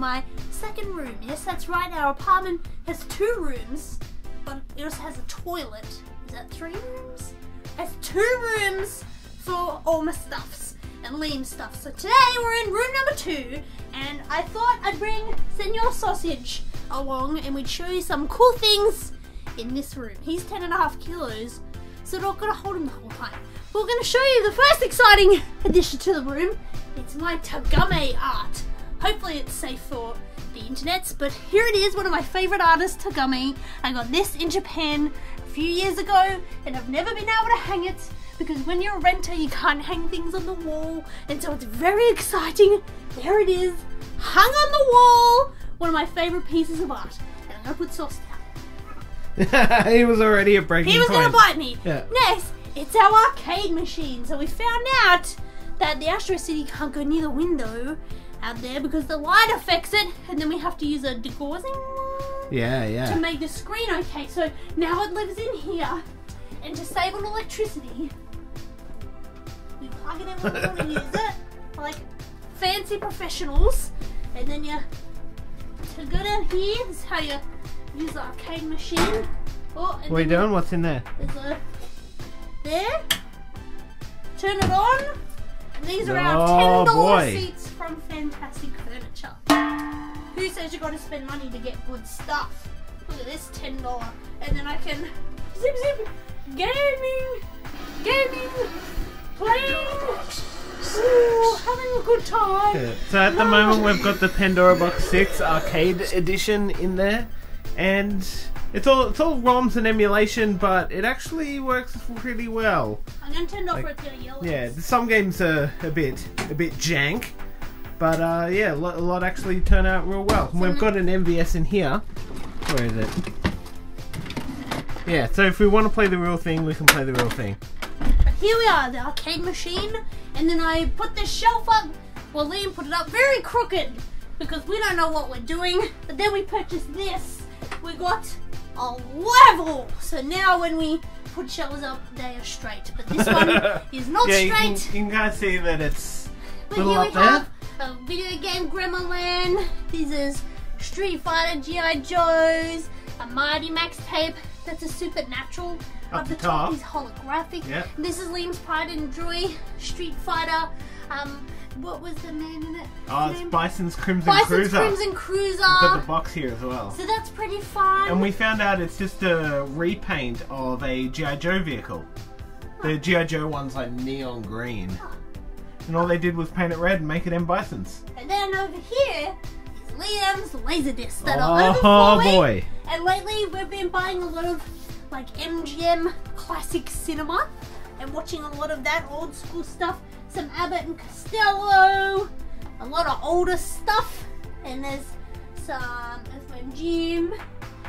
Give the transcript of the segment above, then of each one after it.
my second room. Yes, that's right, our apartment has 2 rooms, but it also has a toilet. Is that 3 rooms? It has 2 rooms for all my stuffs and Liam's stuff. So today we're in room number 2, and I thought I'd bring Senor Sausage along and we'd show you some cool things in this room. He's 10.5 kilos, so we're not gonna hold him the whole time. We're gonna show you the first exciting addition to the room. It's my Tagame art. Hopefully it's safe for the internets, but here it is, one of my favorite artists, Tagame. I got this in Japan a few years ago, and I've never been able to hang it because when you're a renter, you can't hang things on the wall, and so it's very exciting. There it is, hung on the wall. One of my favorite pieces of art. And I'm gonna put sauce down. He was already at breaking point. He was gonna bite me. Yeah. Next, it's our arcade machine. So we found out that the Astro City can't go near the window out there because the light affects it, and then we have to use a degaussing to make the screen okay. So now it lives in here, and to save on electricity, we plug it in when we want to use it, like fancy professionals. And then you to go down here. This is how you use the arcade machine. Oh, what are you doing? What's in there? There's a there. Turn it on. And these are our $10 seats from Fantastic Furniture. Who says you got to spend money to get good stuff? Look at this, $10. And then I can zip gaming, playing, having a good time. Yeah. So at the moment we've got the Pandora Box 6 Arcade Edition in there, and it's all ROMs and emulation, but it actually works pretty well. I'm gonna turn it off or it's gonna yell. Yeah, some games are a bit jank, but yeah, a lot actually turn out real well. And we've got an MVS in here. Where is it? Yeah, so if we want to play the real thing, we can play the real thing. But here we are, the arcade machine, and then I put this shelf up. Well, Liam put it up very crooked because we don't know what we're doing. But then we purchased this. We got a level, so now when we put shelves up, they are straight. But this one is not straight. You can kind of see that it's but little here up we there. have a video game Gremlin. This is Street Fighter, G.I. Joes, a Mighty Max tape. That's a Supernatural. Up the the top top is holographic. Yep. This is Liam's Pride and Joy Street Fighter. What was the name in it? Oh, it's Bison's Crimson Cruiser. Crimson Cruiser. We've got the box here as well. So that's pretty fun. And we found out it's just a repaint of a G.I. Joe vehicle. The G.I. Joe one's like neon green. And all they did was paint it red and make it M. Bison's. And then over here is Liam's Laserdiscs that are overflowing. Oh boy. And lately we've been buying a lot of like MGM classic cinema and watching a lot of that old school stuff. Some Abbott and Costello, a lot of older stuff, and there's some FLINDERS,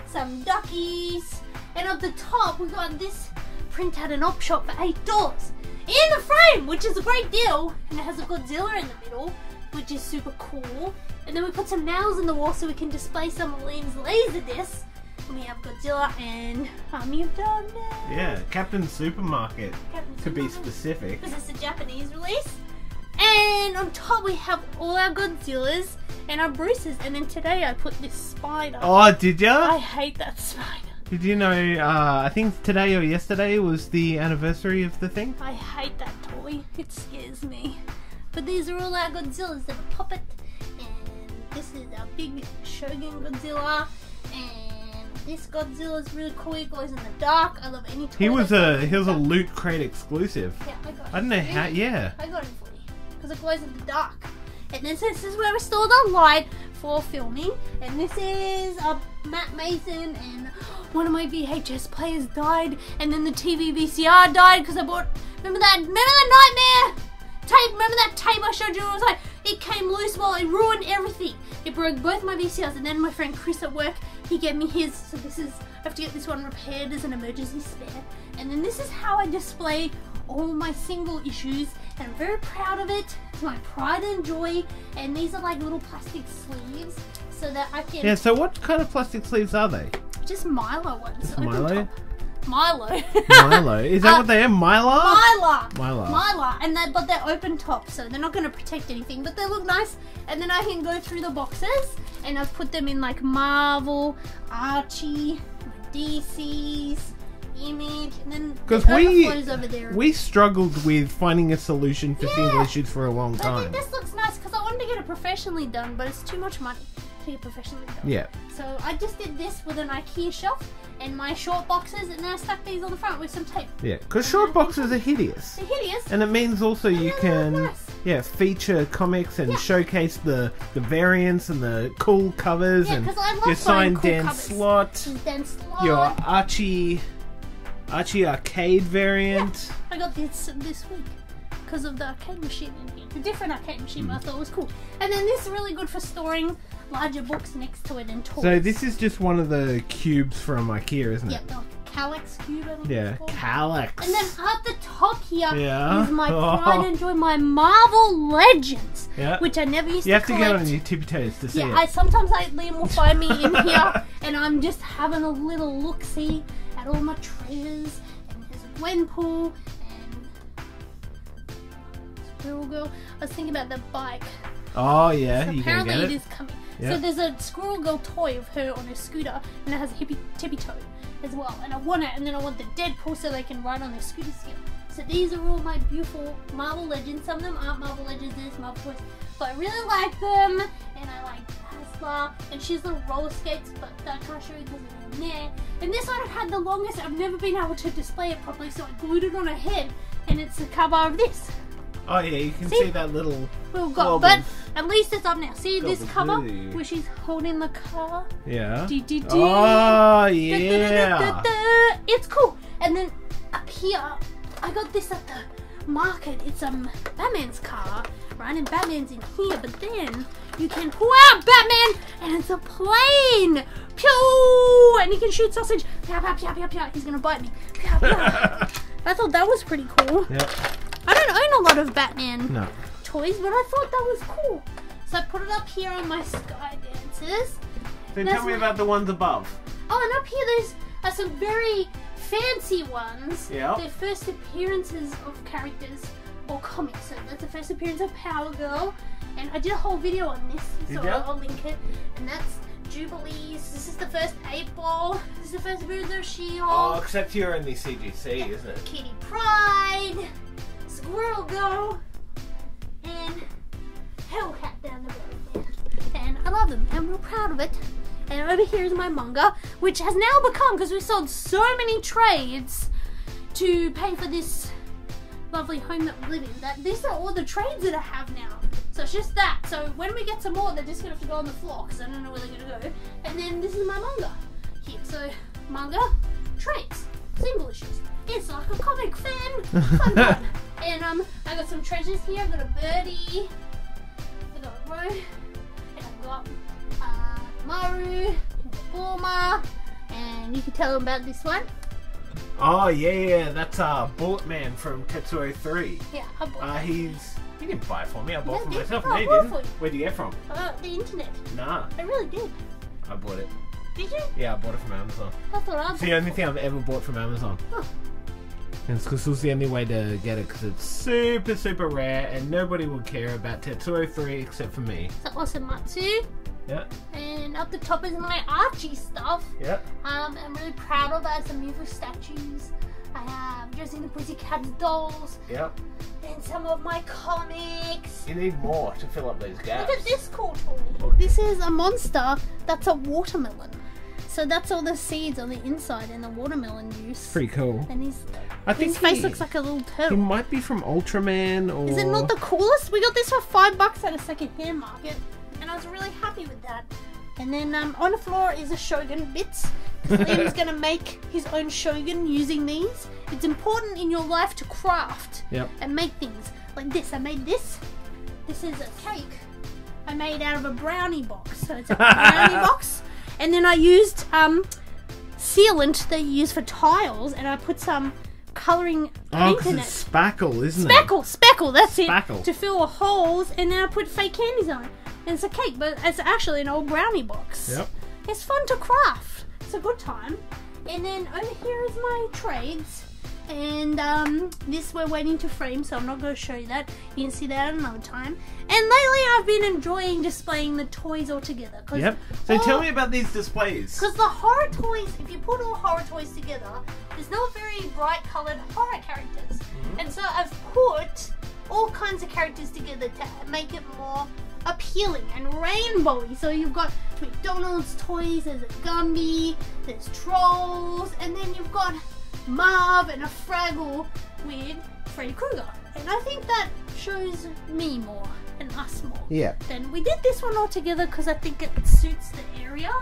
some Duckies, and at the top we got this print at an op shop for $8 in the frame, which is a great deal, and it has a Godzilla in the middle, which is super cool. And then we put some nails in the wall so we can display some of Liam's Laserdiscs. And we have Godzilla and Army of Darkness. Yeah, Captain Supermarket. To be specific. Because it's a Japanese release. And on top we have all our Godzillas and our Bruces. And then today I put this spider. Oh, did ya? I hate that spider. Did you know, I think today or yesterday was the anniversary of the thing? I hate that toy. It scares me. But these are all our Godzillas. They're a puppet. And this is our big Shogun Godzilla. And this Godzilla is really cool. It glows in the dark. I love any toy. He was a Loot Crate exclusive. Yeah, I got it. I don't know how. Yeah. I got it for you because it glows in the dark. And then this is where we store the light for filming. And this is a Matt Mason, and one of my VHS players died, and then the TV VCR died because I bought. Remember that nightmare tape? Remember that tape I showed you? It was like it came loose. Well, it ruined everything. It broke both my VCRs, and then my friend Chris at work, he gave me his. So this is, I have to get this one repaired as an emergency spare. And then this is how I display all my single issues, and I'm very proud of it. It's my pride and joy. And these are like little plastic sleeves so that I can. Yeah. So what kind of plastic sleeves are they? Just Milo ones. Just Milo. Milo. Milo. Is that what they are? Mylar? Mylar. But they're open top, so they're not going to protect anything, but they look nice. And then I can go through the boxes, and I've put them in like Marvel, Archie, DC's, Image, and then because we struggled with finding a solution for single issues for a long time. I think this looks nice because I wanted to get it professionally done, but it's too much money to get professionally done. Yeah. So I just did this with an IKEA shelf and my short boxes, and then I stuck these on the front with some tape. Yeah, because short boxes are hideous. They're hideous. And it means also you can feature comics and showcase the variants and the cool covers and your signed cool Dan Slott, your Archie arcade variant. Yeah, I got this week because of the arcade machine in here. A different arcade machine, but I thought it was cool. And then this is really good for storing larger books next to it and toys. So this is just one of the cubes from IKEA, isn't it? Yep, the Calyx cube, I think it's called. Calyx. And then at the top here is my pride and joy, my Marvel Legends, which I never used to collect. You have to get on your tippy toes to see it. Sometimes Liam will find me in here and I'm just having a little look-see at all my treasures, and there's a Gwenpool and Squirrel Girl. I was thinking about that bike. Oh yeah, so you apparently can get it is coming. Yep. So there's a Squirrel Girl toy of her on her scooter, and it has a tippy toe as well. And I want it, and then I want the Deadpool so they can ride on their scooters together. So these are all my beautiful Marvel Legends. Some of them aren't Marvel Legends, there's Marvel toys, but I really like them, and I like Tesla, and she's the roller skates, but I can't show you because it's in there. And this one had the longest. I've never been able to display it properly, so I glued it on her head, and it's the cover of this. Oh yeah, you can see that little glob, but at least it's up now. See this cover where she's holding the car? Yeah. Oh yeah. It's cool. And then up here, I got this at the market. It's Batman's car, right? And Batman's in here, but then you can pull out Batman, and it's a plane. Pew! And he can shoot sausage. Pew, pew, pew, pew, pew. He's gonna bite me. Pew, pew. I thought that was pretty cool. Yep. I don't own a lot of Batman toys, but I thought that was cool. So I put it up here on my Sky Dancers. Then tell me about the ones above. Oh, and up here there's some very fancy ones. Yeah. They're first appearances of characters or comics. So that's the first appearance of Power Girl. And I did a whole video on this, so I'll link it. And that's Jubilees. This is the first 8-Ball. This is the first appearance of She-Hulk. Oh, except you're in the CGC, isn't it? Kitty Pryde. Squirrel Girl, and Hellcat down the road there. And I love them. I'm real proud of it. And over here is my manga, which has now become, because we sold so many trades to pay for this lovely home that we live in, that these are all the trades that I have now. So it's just that. So when we get some more, they're just going to have to go on the floor, because I don't know where they're going to go. And then this is my manga here. So manga, trades, single issues. It's like a comic fan. Fun one. And I got some treasures here. I got a birdie. I got a Ro. And I got Maru. Bulma. And you can tell them about this one. Oh yeah, that's Bullet Man from Tetsuo 3. Yeah, I bought it. He didn't buy it for me. I bought it for myself. No, you didn't. Where'd you get it from? The internet. Nah. I really did. I bought it. Did you? Yeah, I bought it from Amazon. I thought I bought it. It's the only thing I've ever bought from Amazon. Huh. And it's because it was the only way to get it, because it's super, super rare, and nobody would care about Tetsuo 3 except for me. So Osamatsu. Yeah. And up the top is my Archie stuff. Yeah. I'm really proud of. I have some beautiful statues. I have Josie and the Pussycats dolls. Yep. And some of my comics. You need more to fill up those gaps. Look at this cool toy. This is a monster that's a watermelon. So that's all the seeds on the inside and the watermelon juice. Pretty cool. And his face looks like a little turtle. He might be from Ultraman or... Is it not the coolest? We got this for $5 at a second-hand market. And I was really happy with that. And then on the floor is a Shogun bits. Liam's going to make his own Shogun using these. It's important in your life to craft and make things. Like this. I made this. This is a cake I made out of a brownie box. So it's a brownie box. And then I used sealant that you use for tiles, and I put some colouring paint in it. It's spackle, isn't it? Speckle, that's spackle. it. To fill the holes, and then I put fake candies on it. And it's a cake, but it's actually an old brownie box. Yep. It's fun to craft. It's a good time. And then over here is my trades. And this we're waiting to frame, so I'm not going to show you that. You can see that another time. And lately I've been enjoying displaying the toys all together. Yep. So tell me about these displays. Because the horror toys, if you put all horror toys together, there's no very bright coloured horror characters. And so I've put all kinds of characters together to make it more appealing and rainbowy. So you've got McDonald's toys, there's a Gumby, there's trolls, and then you've got Marv and a Fraggle with Freddy Krueger. And I think that shows me more and us more. Yeah. Then we did this one all together because I think it suits the area.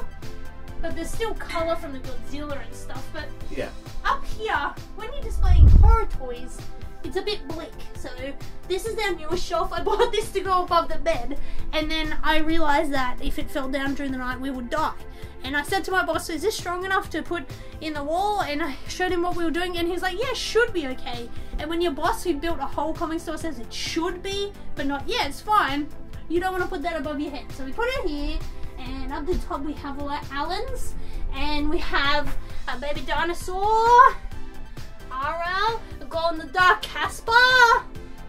But there's still colour from the Godzilla and stuff. But yeah, up here, when you're displaying horror toys, it's a bit bleak. So this is our newest shelf. I bought this to go above the bed. And then I realised that if it fell down during the night, we would die. And I said to my boss, is this strong enough to put in the wall? And I showed him what we were doing, and he was like, yeah, it should be okay. And when your boss who built a whole comic store says it should be, but not, yeah, it's fine, you don't want to put that above your head. So we put it here, and up the top we have all our Allens, and we have a baby dinosaur, RL, a glow-in-the-dark Casper.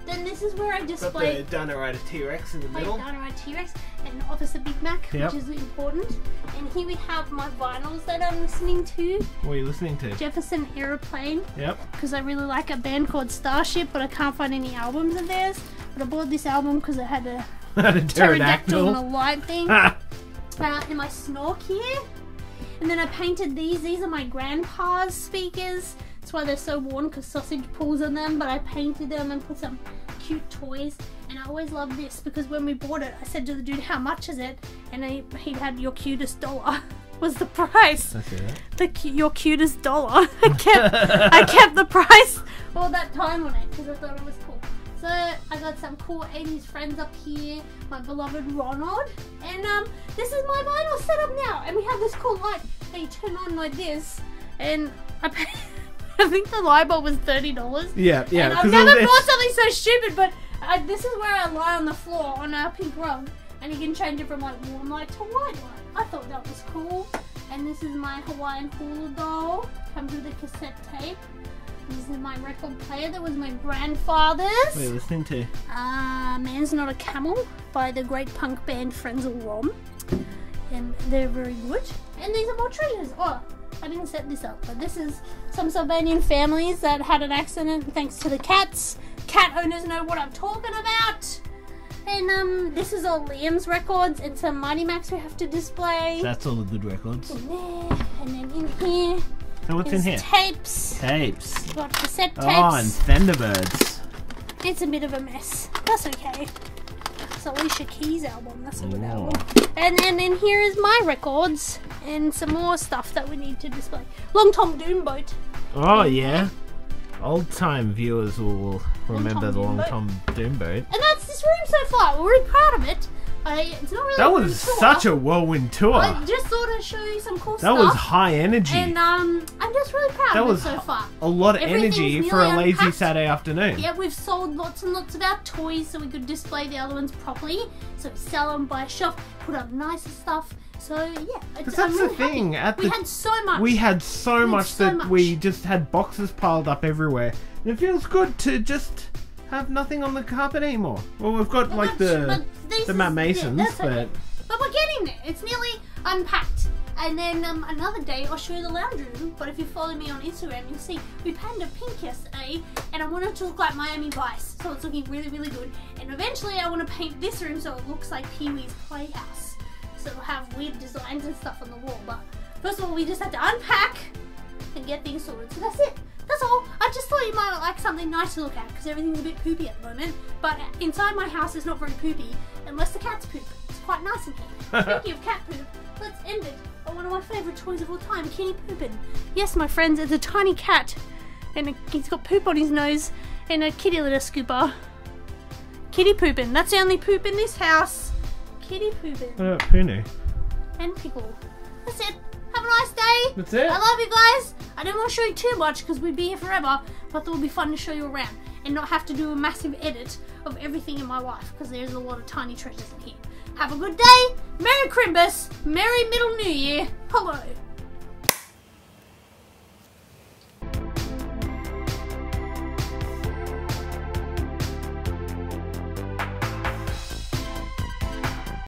Then this is where I display the Dino-Rider T-Rex in the middle. Dino-Rider T-Rex and Officer Big Mac, which is important. And here we have my vinyls that I'm listening to. What are you listening to? Jefferson Aeroplane. Yep. Because I really like a band called Starship, but I can't find any albums of theirs. But I bought this album because it had a pterodactyl and a light thing. And my Snork here. And then I painted these. These are my grandpa's speakers. That's why they're so worn, because sausage pulls on them, but I painted them and put some cute toys. And I always loved this because when we bought it, I said to the dude, how much is it? And he had your cutest dollar was the price. Your cutest dollar. I kept the price all that time on it because I thought it was cool. So I got some cool 80s friends up here, my beloved Ronald. And this is my vinyl setup now. And we have this cool light that you turn on like this. And I think the light bulb was $30. Yeah. And I've never bought something so stupid, but this is where I lie on the floor on our pink rug, and you can change it from like warm light to white light. I thought that was cool. And this is my Hawaiian hula doll. Comes with a cassette tape. This is my record player that was my grandfather's. What are you listening to? Man's Not a Camel by the great punk band Friends of Rom. And they're very good. And these are more treasures. Oh, I didn't set this up, but this is some Sylvanian families that had an accident thanks to the cats. Cat owners know what I'm talking about. And this is all Liam's records and some Mighty Max we have to display. That's all the good records. In there, and then in here. So what's in here? Tapes. Tapes. Got cassette tapes. Oh, and Thunderbirds. It's a bit of a mess. That's okay. It's Alicia Keys' album. That's a good album. And then in here is my records and some more stuff that we need to display. Long Tom Doomboat. Oh yeah. Old time viewers will remember the Long Tom Doomboat. And that's this room so far. We're really proud of it. It's not really that was such a whirlwind tour. I just thought I'd show you some cool stuff. That was high energy. And I'm just really proud of it so far. A lot of energy for a lazy Saturday afternoon. Yeah, we've sold lots and lots of our toys so we could display the other ones properly. So we sell them, buy a shelf, put up nicer stuff. So yeah, that's really the thing. We had so much. We had so much that we just had boxes piled up everywhere. And it feels good to just have nothing on the carpet anymore. Well, we've got like the Matt Masons, but we're getting there. It's nearly unpacked. And then another day I'll show you the lounge room. But if you follow me on Instagram, you'll see we painted a pink yesterday, and I want it to look like Miami Vice, so it's looking really, really good. And eventually I want to paint this room so it looks like Pee-wee's Playhouse. So it'll have weird designs and stuff on the wall. But first of all, we just had to unpack and get things sorted. So that's it. That's all. I just thought you might like something nice to look at because everything's a bit poopy at the moment. But inside my house is not very poopy unless the cats poop. It's quite nice in here. Speaking of cat poop, let's end it on one of my favourite toys of all time, Kitty Poopin'. Yes, my friends, it's a tiny cat and he's got poop on his nose and a kitty litter scooper. Kitty Poopin'. That's the only poop in this house. Kitty Poopin'. What about Punu? And Pickle. That's it. Have a nice day. That's it. I love you guys. I didn't want to show you too much because we'd be here forever, but it would be fun to show you around and not have to do a massive edit of everything in my life because there's a lot of tiny treasures in here. Have a good day. Merry Crimbus. Merry Middle New Year. Hello.